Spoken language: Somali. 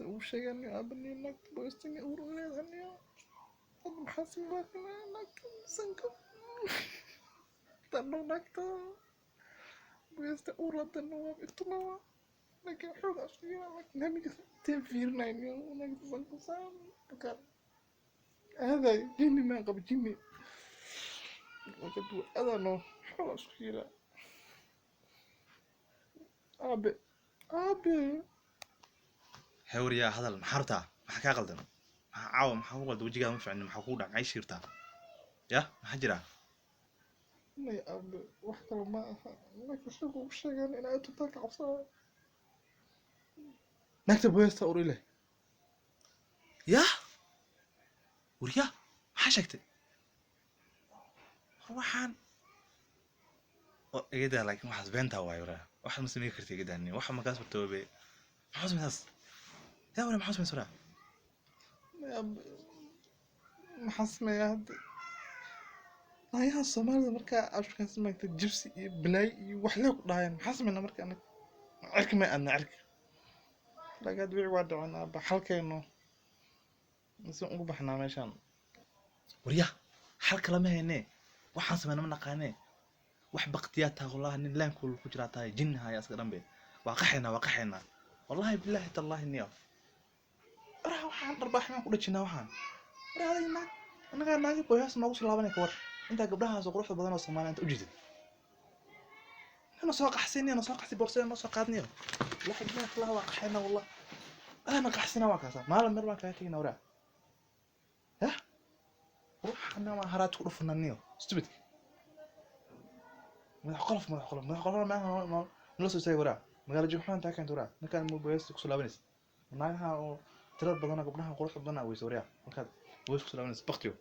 وشيء يعني أبني إنك بوستني أورولي ذنيا طب محاسب باكنا إنك سنكم تنو نكتا بوست أوراد النواب إطلاع لكن حول أشياء لك نمي تنفير نايني ونك سنكم سام بكار هذا جيني ما قبل جيني وكتو هذا نو حول أشياء أبي حوريا هذا المحرتا محكا قلدنا عاو محاو قلد وجيغا ما فعني محاو دعن عيشيرتا يا محجرا ما أبي وحكا ما لك شغل شيء يعني أنا أتوقع عصا نكتب بوست أورولي يا وريا حاشكت waxaan eeda laakiin waxaas beenta waayo raa waxa ma sameey kartay eedani waxa ma kaas batoobe maxaa sameeyas yaa wala maxaa sameeyas raa maxaa sameeyaa hadda ayaha soomaalida markaa ashkaas maagta jibsi iyo balaay iyo wax lee ku dhaayaan maxaa sameynaa marka anaga cirka ma aadna cirka lagaad wici waa dhacanaa ba xalkeeno mise ugu baxnaa meeshaan wariya xal kala ma haynee waxaan sameeyna ma naqaanee wax baqtiyaa taa wallahi nin laan ku jira taa jinnaha ayaa iska dhanbe waa qaxayna wallahi billahi tallahi niyo waxaan darbaaxnaa ku dhajinaa waxaan raadayna anaga naagi boyaas noogu soo laabanay ka war inta gabdhaha soo quruxda badan oo Soomaaliyeed u jeedin أنا ساق حسيني أنا ساق حسي بورسين أنا ساق قادني واحد من الله وقحنا والله أنا قحسنا وكذا ما لم نروح كاتينا ورا ها روح أنا ما هرات غرفنا النيو استبدك ما خلف ما نلصق سوي ورا ما قال جوحان تاع كان ورا ما كان مو بيس كسلا بنس ما ها ترى بدنا قبلها قرح بدنا ويسوريا وكذا ويس كسلا بنس بختيو